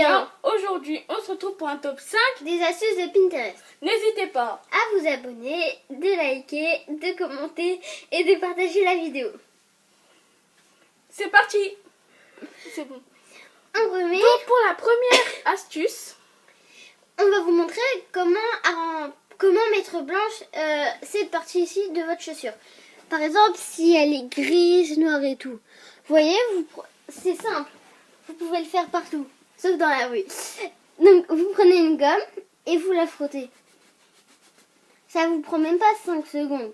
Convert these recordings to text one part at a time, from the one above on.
bien, aujourd'hui on se retrouve pour un top 5 des astuces de Pinterest. N'hésitez pas À vous abonner, de liker, de commenter et de partager la vidéo. C'est parti. C'est bon. On remet. Donc pour la première astuce, on va vous montrer comment mettre blanche cette partie ici de votre chaussure. Par exemple, si elle est grise, noire et tout. Vous voyez, c'est simple. Vous pouvez le faire partout, sauf dans la rue. Donc, vous prenez une gomme et vous la frottez. Ça vous prend même pas 5 secondes.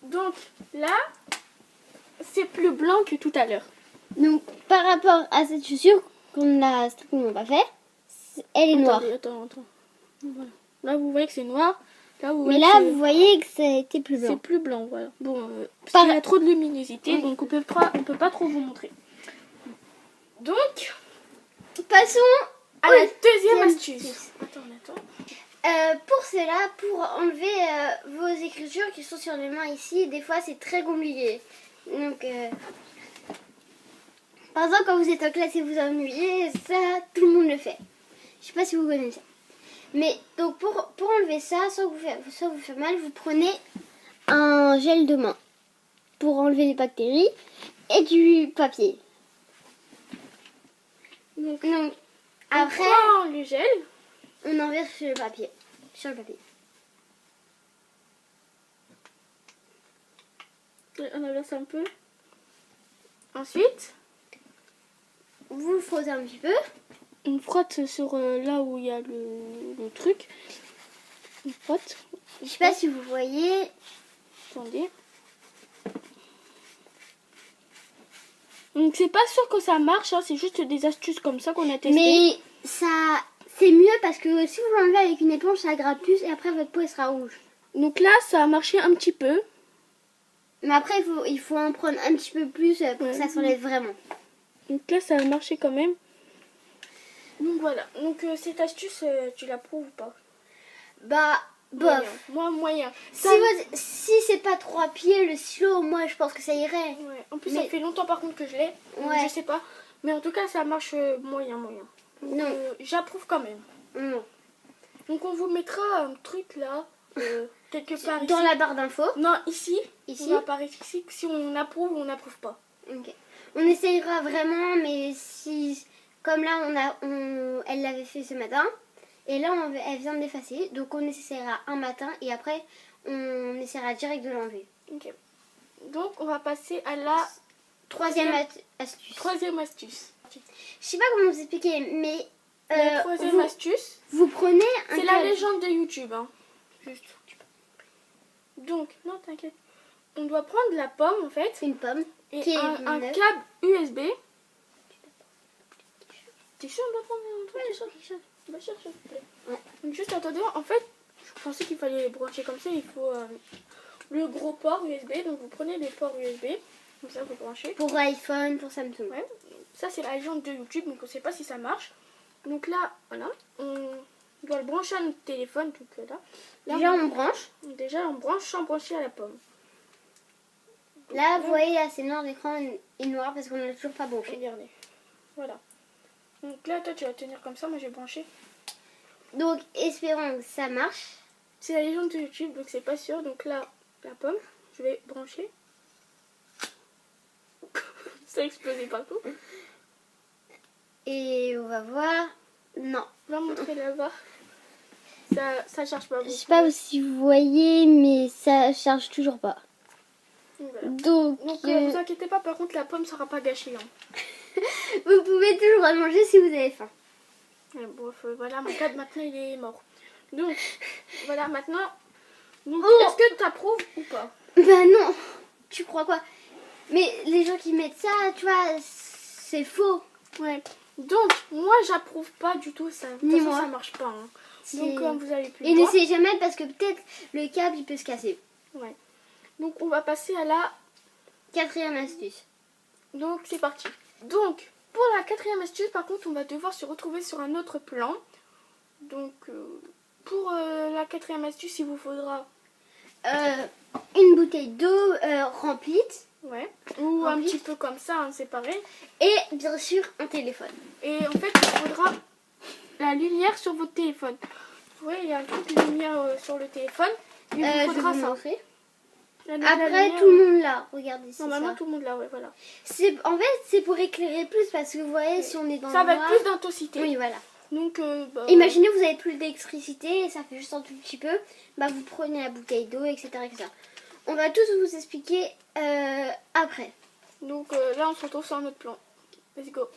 donc là, c'est plus blanc que tout à l'heure. Donc, par rapport à cette chaussure qu'on n'a strictement pas fait, elle est noire. Attends. Voilà. Là, vous voyez que c'est noir. Là, vous Mais voyez là, que vous voyez que ça a été plus blanc. c'est plus blanc, voilà. Bon, parce qu'il y a trop de luminosité, Oui. donc on peut pas trop vous montrer. Donc, Passons à la deuxième astuce. Attends. pour cela, pour enlever vos écritures qui sont sur les mains ici, des fois c'est très compliqué. Donc, par exemple, quand vous êtes en classe et vous ennuyez, ça, tout le monde le fait. Je sais pas si vous connaissez. Mais donc pour enlever ça, sans vous faire mal, vous prenez un gel de main pour enlever les bactéries et du papier. Donc après, on prend le gel. on enverse sur le papier. On inverse un peu. Ensuite, Vous le frottez un petit peu. on frotte sur là où il y a le truc. On frotte. Je sais pas si vous voyez. Attendez. Donc c'est pas sûr que ça marche, hein, c'est juste des astuces comme ça qu'on a testé. Mais ça, c'est mieux parce que si vous l'enlevez avec une éponge, ça gratte plus et après votre peau elle sera rouge. Donc là, ça a marché un petit peu. Mais après, il faut en prendre un petit peu plus pour que ça s'enlève vraiment. Donc là, ça a marché quand même. Donc voilà. Donc cette astuce, tu l'approuves ou pas? Bah, Moyen. bof. Moi, moyen. Si c'est pas 3 pieds, le stylo, moi je pense que ça irait. Ouais. En plus, Mais- ça fait longtemps par contre que je l'ai. Donc, Ouais. je sais pas. Mais en tout cas, ça marche moyen. Donc, Non. j'approuve quand même. Non. Donc on vous mettra un truc là, quelque part Dans ici. la barre d'infos. Non, ici. Ici. On va apparaître ici. Si on approuve ou on n'approuve pas. Ok. On essayera vraiment, mais si, comme là, elle l'avait fait ce matin, et là, elle vient de l'effacer, donc on essaiera un matin, et après, on essaiera direct de l'enlever. Ok. Donc on va passer à la Troisième astuce. troisième astuce. Je sais pas comment vous expliquer, mais La troisième astuce, vous prenez un c'est la câble. légende de YouTube. Hein. Juste. Donc, non, t'inquiète. On doit prendre la pomme en fait Une pomme. et qui est un neuve. câble USB. T'es sûr on doit prendre un truc? Bah, cherche, s'il te plaît. Ouais. Donc juste attendez, en fait, je pensais qu'il fallait les brancher comme ça. Il faut le gros port USB. Donc vous prenez les ports USB. Comme ça, vous branchez. Pour iPhone, pour Samsung. Ouais. Ça, c'est la légende de YouTube. Donc on sait pas si ça marche. Donc là, voilà. On doit le brancher à notre téléphone. Donc là. Déjà, on branche. Déjà, on branche sans brancher à la pomme. Là, vous voyez, là, c'est noir, l'écran est noir parce qu'on n'a toujours pas branché. Regardez. Voilà. Donc là, toi, tu vas tenir comme ça. Moi, j'ai branché. Donc, espérons que ça marche. C'est la légende de YouTube, donc c'est pas sûr. Donc là, la pomme, je vais brancher. Ça a explosé partout. Et on va voir. Non. On va montrer là-bas. Ça charge pas Je beaucoup. sais pas si vous voyez, mais ça charge toujours pas. Donc, voilà. Donc, Donc vous inquiétez pas, par contre, la pomme sera pas gâchée. Hein. vous pouvez toujours la manger si vous avez faim. Et bref, voilà, mon câble maintenant il est mort. Donc, voilà, maintenant. Donc, Oh est-ce que tu approuves ou pas? Bah non. Tu crois quoi? Mais les gens qui mettent ça, tu vois, c'est faux. Ouais. Donc, moi, j'approuve pas du tout ça. De toute Ni façon, moi. ça marche pas. Hein. C'est- Donc, comme vous avez pu Et le voir. n'essayez jamais parce que peut-être le câble il peut se casser. Ouais. Donc, on va passer à la. 4e astuce. Donc, c'est parti. Donc, pour la quatrième astuce, par contre, on va devoir se retrouver sur un autre plan. Donc, pour la quatrième astuce, il vous faudra une bouteille d'eau remplie. ouais, ou un petit peu comme ça, hein, séparé. Et bien sûr, un téléphone. Et en fait, il faudra la lumière sur votre téléphone. Vous voyez, il y a un truc de lumière sur le téléphone. Il vous faudra je vais vous ça. montrer. La Après, lumière, tout le monde là. Regardez, c'est normalement, ça. tout le monde là, ouais, voilà. En fait, c'est pour éclairer plus parce que vous voyez, si on est dans Ça le va noir... être plus d'intensité. Oui, voilà. Donc, Imaginez, vous avez plus d'électricité et ça fait juste un tout petit peu. Bah, vous prenez la bouteille d'eau, etc., etc. On va tous vous expliquer après. donc là, on se retrouve sur notre plan. Let's go.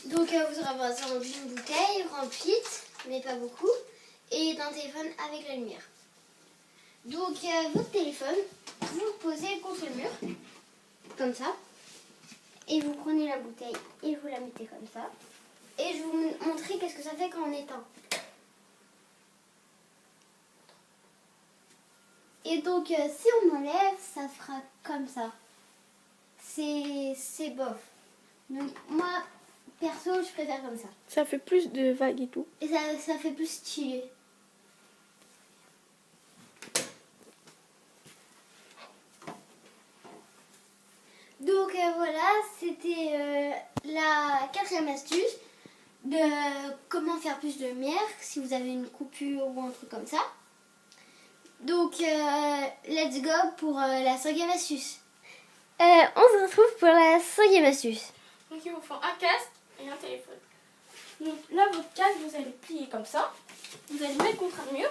Donc, vous aurez besoin d'une bouteille remplie, mais pas beaucoup, et d'un téléphone avec la lumière. Donc, votre téléphone, vous le posez contre le mur, comme ça, et vous prenez la bouteille et vous la mettez comme ça. Et je vais vous montrer qu'est-ce que ça fait quand on éteint. Et donc, si on enlève, ça fera comme ça. C'est bof. Donc, moi, perso, je préfère comme ça. Ça fait plus de vagues et tout. Et ça fait plus stylé. Donc voilà, c'était la quatrième astuce de comment faire plus de lumière si vous avez une coupure ou un truc comme ça. Donc let's go pour la cinquième astuce. On se retrouve pour la cinquième astuce. Donc, il vous faut un casque et un téléphone. Donc là, votre casque, vous allez plier comme ça. Vous allez le mettre contre un mur.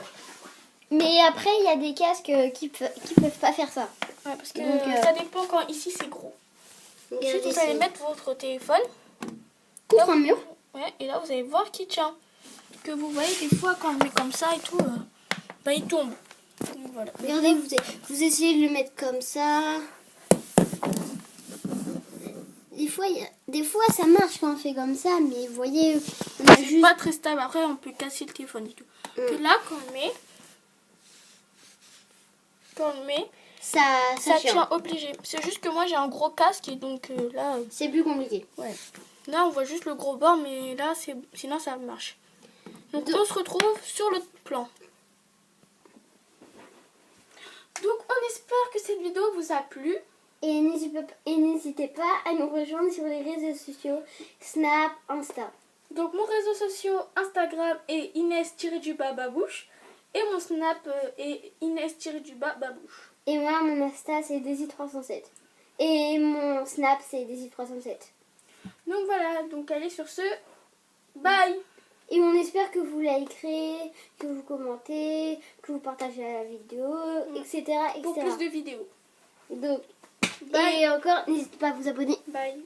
Mais après, il y a des casques qui peuvent pas faire ça. Ouais, parce que Donc, ça dépend quand ici c'est gros. Ensuite, vous allez mettre votre téléphone contre un mur. Ouais, et là, vous allez voir qu'il tient. Que vous voyez, des fois, quand on le met comme ça et tout, bah, il tombe. Donc, voilà. Regardez, vous essayez de le mettre comme ça. Des fois, ça marche quand on fait comme ça, mais vous voyez, on a C'est juste... pas très stable. Après, on peut casser le téléphone et tout. Que là, quand on le met, ça tient obligé. C'est juste que moi, j'ai un gros casque et donc là... C'est plus compliqué. Ouais. Là, on voit juste le gros bord, mais là, sinon, ça marche. Donc, on se retrouve sur le plan. Donc, on espère que cette vidéo vous a plu. Et n'hésitez pas à nous rejoindre sur les réseaux sociaux, Snap, Insta. Donc, mon réseau social Instagram est Inès-Babouche. Et mon Snap est Inès-Babouche. Et moi, mon Insta, c'est Daisy307. Et mon Snap, c'est Daisy307. Donc, voilà. Donc, allez sur ce. Bye. Et on espère que vous likerez, que vous commentez, que vous partagez la vidéo, etc., etc. Pour plus de vidéos. Donc, Bye. et encore, n'hésitez pas à vous abonner. Bye.